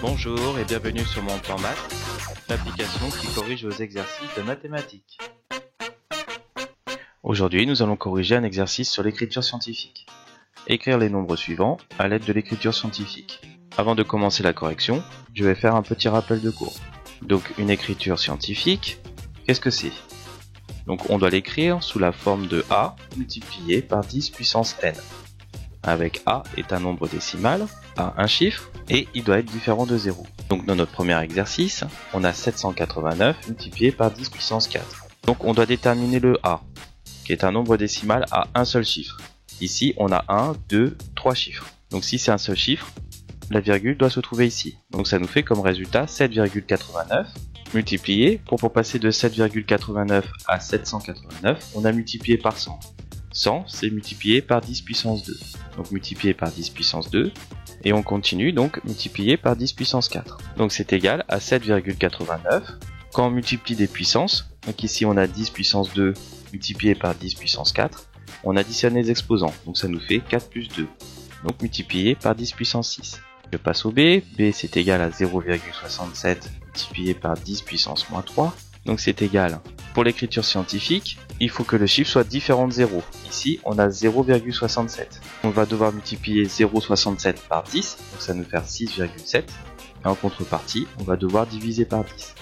Bonjour et bienvenue sur Mon Plan Maths, l'application qui corrige vos exercices de mathématiques. Aujourd'hui, nous allons corriger un exercice sur l'écriture scientifique. Écrire les nombres suivants à l'aide de l'écriture scientifique. Avant de commencer la correction, je vais faire un petit rappel de cours. Donc, une écriture scientifique, qu'est-ce que c'est? Donc, on doit l'écrire sous la forme de A multiplié par 10 puissance n. Avec A est un nombre décimal, A un chiffre, et il doit être différent de 0. Donc dans notre premier exercice, on a 789 multiplié par 10 puissance 4. Donc on doit déterminer le A, qui est un nombre décimal à un seul chiffre. Ici, on a 1, 2, 3 chiffres. Donc si c'est un seul chiffre, la virgule doit se trouver ici. Donc ça nous fait comme résultat 7,89 multiplié, pour passer de 7,89 à 789, on a multiplié par 100. 100, c'est multiplié par 10 puissance 2. Donc multiplié par 10 puissance 2. Et on continue donc multiplié par 10 puissance 4. Donc c'est égal à 7,89. Quand on multiplie des puissances, donc ici on a 10 puissance 2 multiplié par 10 puissance 4, on additionne les exposants. Donc ça nous fait 4 plus 2. Donc multiplié par 10 puissance 6. Je passe au B. B c'est égal à 0,67 multiplié par 10 puissance moins 3. Donc c'est égal. Pour l'écriture scientifique, il faut que le chiffre soit différent de 0. Ici, on a 0,67. On va devoir multiplier 0,67 par 10, donc ça nous fait 6,7. Et en contrepartie, on va devoir diviser par 10.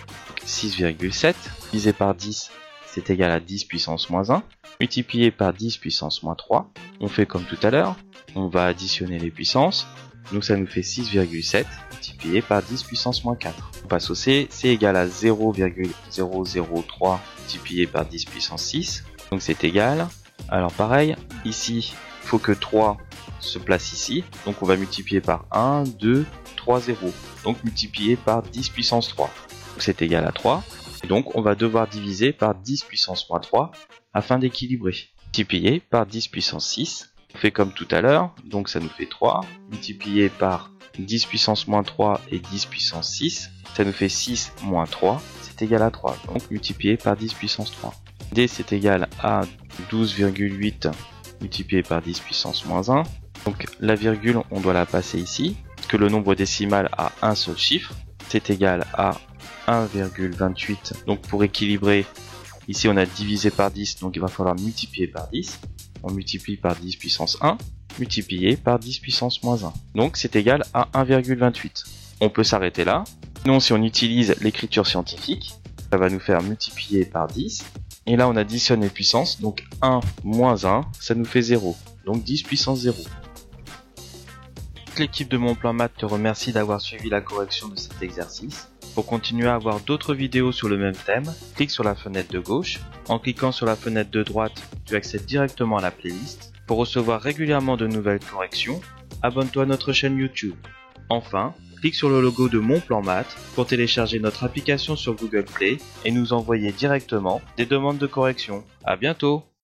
6,7 divisé par 10, c'est égal à 10 puissance moins 1. Multiplié par 10 puissance moins 3, on fait comme tout à l'heure. On va additionner les puissances. Donc ça nous fait 6,7 multiplié par 10 puissance moins 4. On passe au C, c'est égal à 0,003 multiplié par 10 puissance 6. Donc c'est égal. Alors pareil, ici, il faut que 3 se place ici. Donc on va multiplier par 1, 2, 3, 0. Donc multiplié par 10 puissance 3. Donc c'est égal à 3. Et donc on va devoir diviser par 10 puissance moins 3 afin d'équilibrer. Multiplié par 10 puissance 6. On fait comme tout à l'heure, donc ça nous fait 3, multiplié par 10 puissance moins 3 et 10 puissance 6, ça nous fait 6 moins 3, c'est égal à 3, donc multiplié par 10 puissance 3. D c'est égal à 12,8 multiplié par 10 puissance moins 1, donc la virgule on doit la passer ici, parce que le nombre décimal a un seul chiffre, c'est égal à 1,28, donc pour équilibrer, ici on a divisé par 10, donc il va falloir multiplier par 10. On multiplie par 10 puissance 1, multiplié par 10 puissance moins 1. Donc c'est égal à 1,28. On peut s'arrêter là. Sinon, si on utilise l'écriture scientifique, ça va nous faire multiplier par 10. Et là, on additionne les puissances. Donc 1 moins 1, ça nous fait 0. Donc 10 puissance 0. L'équipe de Mon Plan Maths te remercie d'avoir suivi la correction de cet exercice. Pour continuer à avoir d'autres vidéos sur le même thème, clique sur la fenêtre de gauche. En cliquant sur la fenêtre de droite, tu accèdes directement à la playlist. Pour recevoir régulièrement de nouvelles corrections, abonne-toi à notre chaîne YouTube. Enfin, clique sur le logo de Mon Plan Maths pour télécharger notre application sur Google Play et nous envoyer directement des demandes de correction. À bientôt!